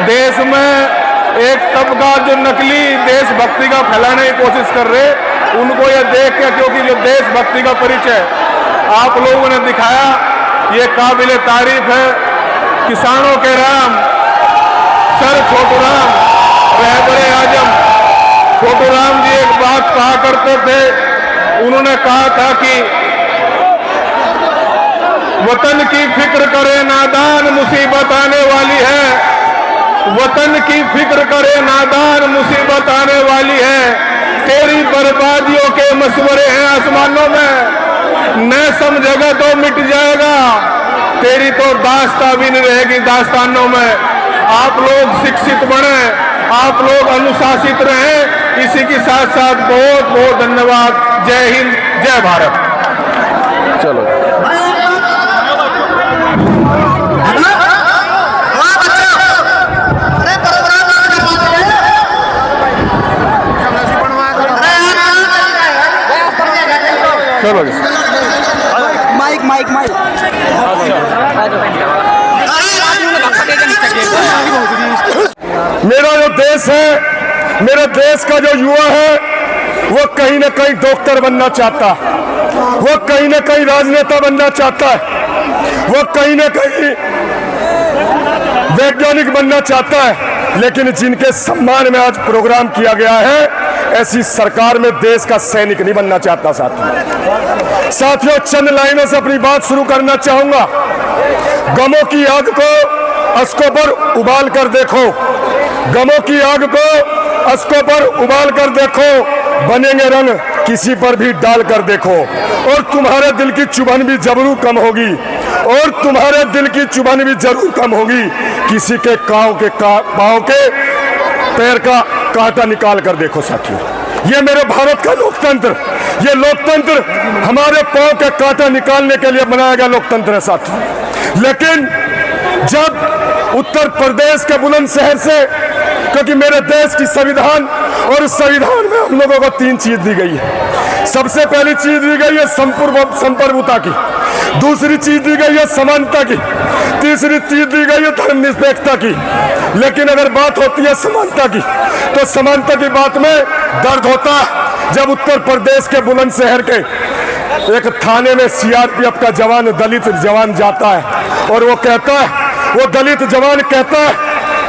देश में एक तबका जो नकली देशभक्ति का फैलाने की कोशिश कर रहे, उनको ये देख के, क्योंकि जो देशभक्ति का परिचय आप लोगों ने दिखाया ये काबिले तारीफ है। किसानों के राम सर छोटूराम रहबरे आजम छोटूराम जी एक बात कहा करते थे। उन्होंने कहा था कि वतन की फिक्र करे नादान मुसीबत आने वाली है। वतन की फिक्र करे नादान मुसीबत आने वाली है। तेरी बर्बादियों के मशवरे हैं आसमानों में, न समझेगा तो मिट जाएगा। तेरी तो दास्तां भी नहीं रहेगी दास्तानों में। आप लोग शिक्षित बने, आप लोग अनुशासित रहें। इसी के साथ साथ बहुत बहुत धन्यवाद। जय हिंद, जय भारत। चलो चलो माइक माइक माइक मेरा जो देश है, मेरे देश का जो युवा है, वो कहीं ना कहीं डॉक्टर बनना चाहता है, वो कहीं ना कहीं राजनेता बनना चाहता है, वो कहीं ना कहीं वैज्ञानिक बनना चाहता है। लेकिन जिनके सम्मान में आज प्रोग्राम किया गया है, ऐसी सरकार में देश का सैनिक नहीं बनना चाहता। साथियों, चंद लाइनों से अपनी बात शुरू करना चाहूंगा। गमों की आग को अस्कों पर उबाल कर देखो, गमों की आग को अस्कों पर उबाल कर देखो, बनेंगे रंग किसी पर भी डाल कर देखो, और तुम्हारे दिल की चुभन भी जरूर कम होगी, और तुम्हारे दिल की चुभन भी जरूर कम होगी। किसी के पाँव के पैर का कांटा निकाल कर देखो। साथियों, ये मेरे भारत का लोकतंत्र, ये लोकतंत्र हमारे पाँव के कांटा निकालने के लिए बनाया गया लोकतंत्र है साथियों। लेकिन जब उत्तर प्रदेश के बुलंदशहर से, क्योंकि मेरे देश की संविधान, और संविधान में हम लोगों को 3 चीज दी गई है। सबसे पहली चीज दी गई है संप्रभुता की, दूसरी चीज दी गई है समानता की, तीसरी चीज दी गई है धर्मनिरपेक्षता की। लेकिन अगर बात होती है समानता की, तो समानता की बात में दर्द होता है जब उत्तर प्रदेश के बुलंदशहर के एक थाने में सीआरपीएफ का जवान, दलित जवान जाता है, और वो कहता है, वो दलित जवान कहता है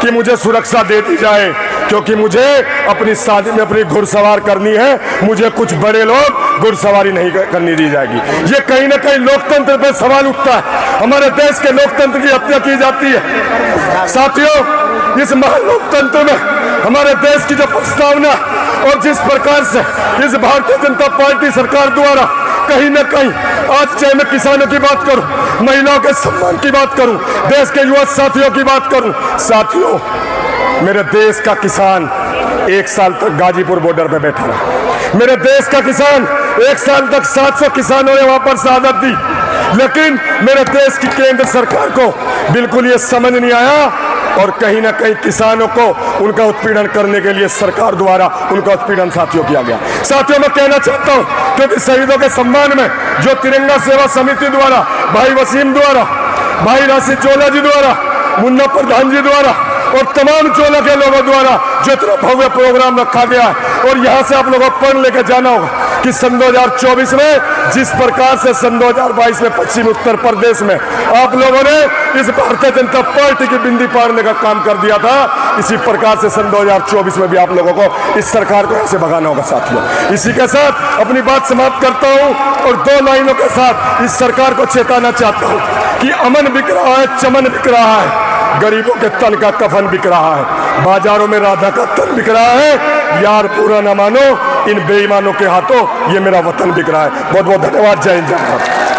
कि मुझे सुरक्षा दे दी जाए, क्योंकि मुझे अपनी शादी में अपनी घुड़सवार करनी है, मुझे कुछ बड़े लोग घुड़सवारी नहीं करनी दी जाएगी। ये कहीं ना कहीं लोकतंत्र पे सवाल उठता है। हमारे देश के लोकतंत्र की हत्या की जाती है। साथियों, इस महालोकतंत्र में हमारे देश की जो प्रस्तावना और जिस प्रकार से इस भारतीय जनता पार्टी सरकार द्वारा कहीं ना कहीं, आज चाहे मैं किसानों की बात करूं, महिलाओं के सम्मान की बात करूं, देश के युवा साथियों की बात करूं, साथियों, मेरे देश का किसान 1 साल तक गाजीपुर बॉर्डर पे बैठा रहा। मेरे देश का किसान 1 साल तक 700 किसानों ने वहां पर शहादत दी। लेकिन मेरे देश की केंद्र सरकार को बिल्कुल ये समझ नहीं आया, और कहीं ना कहीं किसानों को उनका उत्पीड़न करने के लिए सरकार द्वारा उनका उत्पीड़न साथियों किया गया। साथियों, मैं कहना चाहता हूं, क्योंकि शहीदों के सम्मान में जो तिरंगा सेवा समिति द्वारा, भाई वसीम द्वारा, भाई राशिद चोला जी द्वारा, मुन्ना प्रधान जी द्वारा, और तमाम चोला के लोगों द्वारा जो इतना भव्य प्रोग्राम रखा गया है, और यहाँ से आप लोगों को पढ़ लेकर जाना होगा कि सन 2024 में जिस प्रकार से सन 2022 में पश्चिमी उत्तर प्रदेश में आप लोगों ने इस भारतीय जनता पार्टी की बिंदी पाड़ने का काम कर दिया था, इसी प्रकार से सन 2024 में भी आप लोगों को इस सरकार को ऐसे भगाना होगा। साथियों, इसी के साथ अपनी बात समाप्त करता हूं, और 2 लाइनों के साथ इस सरकार को चेताना चाहता हूं कि अमन बिक रहा है, चमन बिक रहा है, गरीबों के तन का कफन बिक रहा है, बाजारों में राधा का तन बिक रहा है। यार पूरा न मानो इन बेईमानों के हाथों, ये मेरा वतन बिक रहा है। बहुत बहुत धन्यवाद। जय हिंद, जय भारत।